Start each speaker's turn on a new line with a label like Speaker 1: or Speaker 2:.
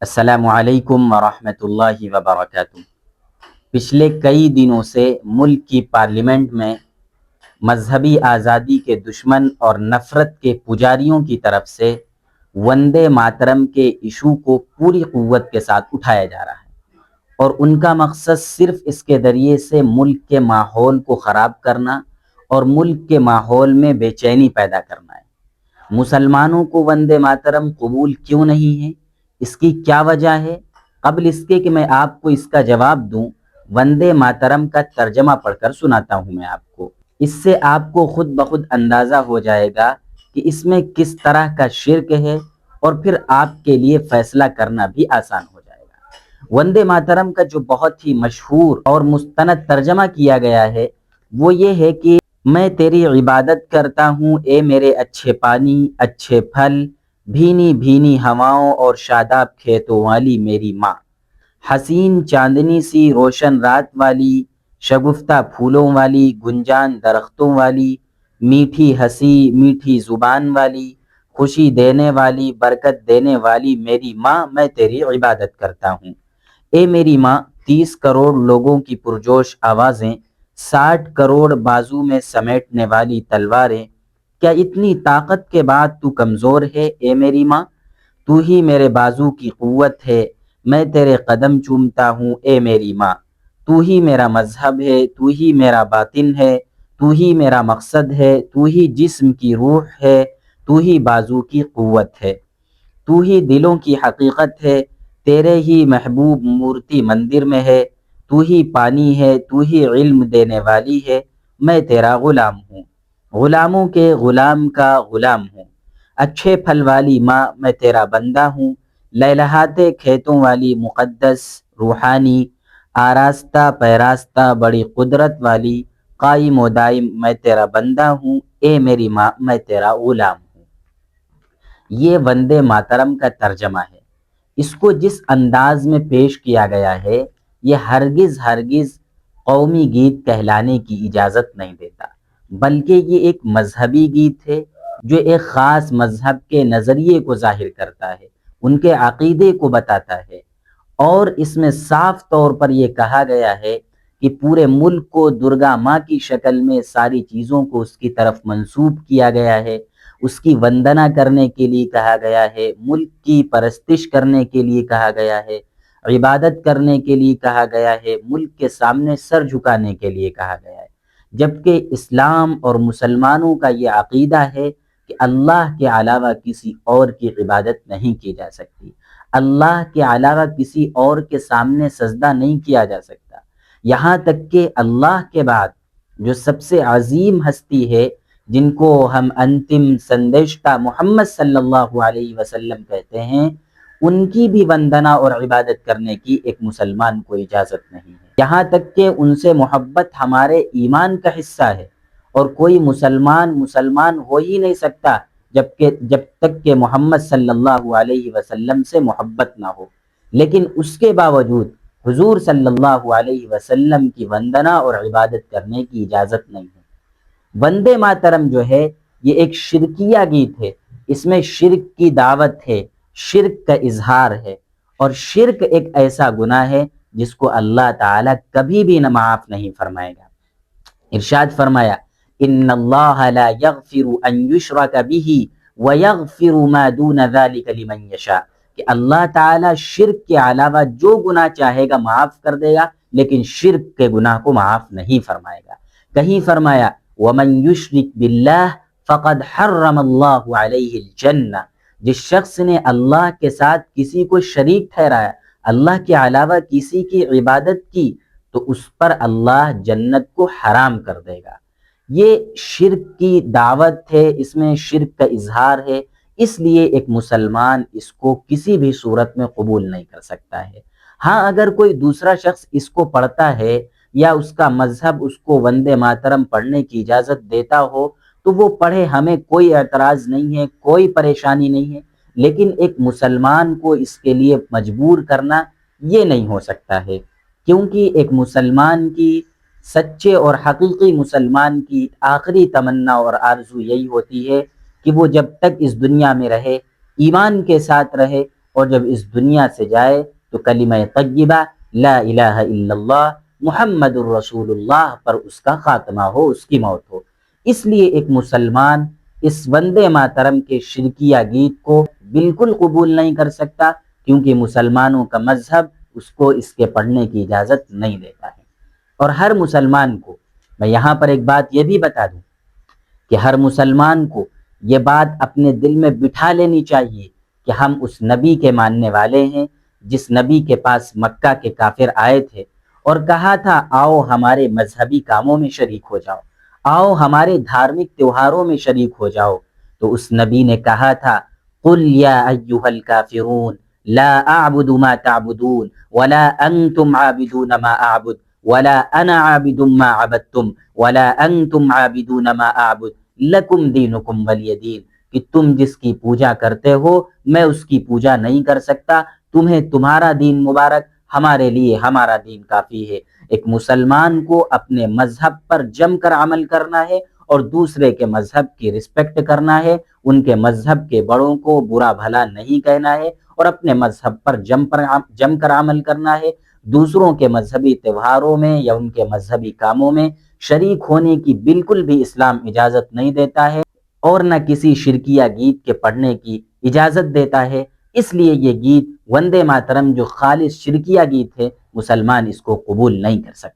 Speaker 1: السلام علیکم ورحمۃ اللہ وبرکاتہ۔ پچھلے کئی دنوں سے ملک کی پارلیمنٹ میں مذہبی آزادی کے دشمن اور نفرت کے پجاریوں کی طرف سے وندے ماترم کے ایشو کو پوری قوت کے ساتھ اٹھایا جا رہا ہے، اور ان کا مقصد صرف اس کے ذریعے سے ملک کے ماحول کو خراب کرنا اور ملک کے ماحول میں بے چینی پیدا کرنا ہے۔ مسلمانوں کو وندے ماترم قبول کیوں نہیں ہے، اس کی کیا وجہ ہے؟ قبل اس کے کہ میں آپ کو اس کا جواب دوں، وندے ماترم کا ترجمہ پڑھ کر سناتا ہوں میں آپ کو۔ اس سے آپ کو خود بخود اندازہ ہو جائے گا کہ اس میں کس طرح کا شرک ہے، اور پھر آپ کے لیے فیصلہ کرنا بھی آسان ہو جائے گا۔ وندے ماترم کا جو بہت ہی مشہور اور مستند ترجمہ کیا گیا ہے وہ یہ ہے کہ میں تیری عبادت کرتا ہوں اے میرے اچھے پانی، اچھے پھل، بھینی بھینی ہواؤں اور شاداب کھیتوں والی میری ماں، حسین چاندنی سی روشن رات والی، شگفتہ پھولوں والی، گنجان درختوں والی، میٹھی ہنسی میٹھی زبان والی، خوشی دینے والی، برکت دینے والی میری ماں، میں تیری عبادت کرتا ہوں۔ اے میری ماں، 30 کروڑ لوگوں کی پرجوش آوازیں، 60 کروڑ بازو میں سمیٹنے والی تلواریں، کیا اتنی طاقت کے بعد تو کمزور ہے اے میری ماں؟ تو ہی میرے بازو کی قوت ہے، میں تیرے قدم چومتا ہوں اے میری ماں۔ تو ہی میرا مذہب ہے، تو ہی میرا باطن ہے، تو ہی میرا مقصد ہے، تو ہی جسم کی روح ہے، تو ہی بازو کی قوت ہے، تو ہی دلوں کی حقیقت ہے، تیرے ہی محبوب مورتی مندر میں ہے، تو ہی پانی ہے، تو ہی علم دینے والی ہے، میں تیرا غلام ہوں، غلاموں کے غلام کا غلام ہوں۔ اچھے پھل والی ماں، میں تیرا بندہ ہوں، لہلہاتے کھیتوں والی مقدس روحانی آراستہ پیراستہ بڑی قدرت والی قائم و دائم، میں تیرا بندہ ہوں اے میری ماں، میں تیرا غلام ہوں۔ یہ وندے ماترم کا ترجمہ ہے۔ اس کو جس انداز میں پیش کیا گیا ہے یہ ہرگز قومی گیت کہلانے کی اجازت نہیں دیتا، بلکہ یہ ایک مذہبی گیت ہے جو ایک خاص مذہب کے نظریے کو ظاہر کرتا ہے، ان کے عقیدے کو بتاتا ہے، اور اس میں صاف طور پر یہ کہا گیا ہے کہ پورے ملک کو درگا ماں کی شکل میں ساری چیزوں کو اس کی طرف منسوب کیا گیا ہے، اس کی وندنا کرنے کے لیے کہا گیا ہے، ملک کی پرستش کرنے کے لیے کہا گیا ہے، عبادت کرنے کے لیے کہا گیا ہے، ملک کے سامنے سر جھکانے کے لیے کہا گیا ہے۔ جبکہ اسلام اور مسلمانوں کا یہ عقیدہ ہے کہ اللہ کے علاوہ کسی اور کی عبادت نہیں کی جا سکتی، اللہ کے علاوہ کسی اور کے سامنے سجدہ نہیں کیا جا سکتا، یہاں تک کہ اللہ کے بعد جو سب سے عظیم ہستی ہے، جن کو ہم انتم سندیشتہ محمد صلی اللہ علیہ وسلم کہتے ہیں، ان کی بھی وندنا اور عبادت کرنے کی ایک مسلمان کو اجازت نہیں ہے، یہاں تک کہ ان سے محبت ہمارے ایمان کا حصہ ہے، اور کوئی مسلمان ہو ہی نہیں سکتا جب تک کہ محمد صلی اللہ علیہ وسلم سے محبت نہ ہو، لیکن اس کے باوجود حضور صلی اللہ علیہ وسلم کی وندنا اور عبادت کرنے کی اجازت نہیں ہے۔ وندے ماترم جو ہے یہ ایک شرکیہ گیت ہے، اس میں شرک کی دعوت ہے، شرک کا اظہار ہے، اور شرک ایک ایسا گناہ ہے جس کو اللہ تعالیٰ کبھی بھی نہ معاف نہیں فرمائے گا۔ ارشاد فرمایا، ان اللہ لا یغفر ان یشرک بہ ویغفر ما دون ذلک لمن یشاء، کہ اللہ تعالیٰ شرک کے علاوہ جو گناہ چاہے گا معاف کر دے گا، لیکن شرک کے گناہ کو معاف نہیں فرمائے گا۔ کہیں فرمایا، وَمَن يُشْرِكْ بِاللَّهِ فَقَدْ حَرَّمَ اللَّهُ عَلَيْهِ الْجَنَّةَ، جس شخص نے اللہ کے ساتھ کسی کو شریک ٹھہرایا، اللہ کے علاوہ کسی کی عبادت کی، تو اس پر اللہ جنت کو حرام کر دے گا۔ یہ شرک کی دعوت ہے، اس میں شرک کا اظہار ہے، اس لیے ایک مسلمان اس کو کسی بھی صورت میں قبول نہیں کر سکتا ہے۔ ہاں، اگر کوئی دوسرا شخص اس کو پڑھتا ہے یا اس کا مذہب اس کو وندے ماترم پڑھنے کی اجازت دیتا ہو تو وہ پڑھے، ہمیں کوئی اعتراض نہیں ہے، کوئی پریشانی نہیں ہے، لیکن ایک مسلمان کو اس کے لیے مجبور کرنا یہ نہیں ہو سکتا ہے، کیونکہ ایک مسلمان کی، سچے اور حقیقی مسلمان کی آخری تمنا اور آرزو یہی ہوتی ہے کہ وہ جب تک اس دنیا میں رہے ایمان کے ساتھ رہے اور جب اس دنیا سے جائے تو کلمہ طیبہ لا الہ الا اللہ محمد الرسول اللہ پر اس کا خاتمہ ہو، اس کی موت ہو۔ اس لیے ایک مسلمان اس وندے ماترم کے شرکیہ گیت کو بالکل قبول نہیں کر سکتا، کیونکہ مسلمانوں کا مذہب اس کو اس کے پڑھنے کی اجازت نہیں دیتا ہے۔ اور ہر مسلمان کو میں یہاں پر ایک بات یہ بھی بتا دوں کہ ہر مسلمان کو یہ بات اپنے دل میں بٹھا لینی چاہیے کہ ہم اس نبی کے ماننے والے ہیں جس نبی کے پاس مکہ کے کافر آئے تھے اور کہا تھا آؤ ہمارے مذہبی کاموں میں شریک ہو جاؤ، آؤ ہمارے دھارمک تیوہاروں میں شریک ہو جاؤ۔ تو اس نبی نے کہا تھا قل یا ایھا الکافرون لا اعبد ما تعبدون ولا انتم عابدون ما اعبد ولا انا عابد ما عبدتم ولا انتم عابدون ما اعبد لکم دینکم ولی دین، کہ تم جس کی پوجا کرتے ہو میں اس کی پوجا نہیں کر سکتا، تمہیں تمہارا دین مبارک، ہمارے لیے ہمارا دین کافی ہے۔ ایک مسلمان کو اپنے مذہب پر جم کر عمل کرنا ہے اور دوسرے کے مذہب کی رسپیکٹ کرنا ہے، ان کے مذہب کے بڑوں کو برا بھلا نہیں کہنا ہے اور اپنے مذہب پر جم کر عمل کرنا ہے۔ دوسروں کے مذہبی تہواروں میں یا ان کے مذہبی کاموں میں شریک ہونے کی بالکل بھی اسلام اجازت نہیں دیتا ہے اور نہ کسی شرکیہ گیت کے پڑھنے کی اجازت دیتا ہے۔ اس لیے یہ گیت وندے ماترم جو خالص شرکیہ گیت ہے، مسلمان اس کو قبول نہیں کر سکتا۔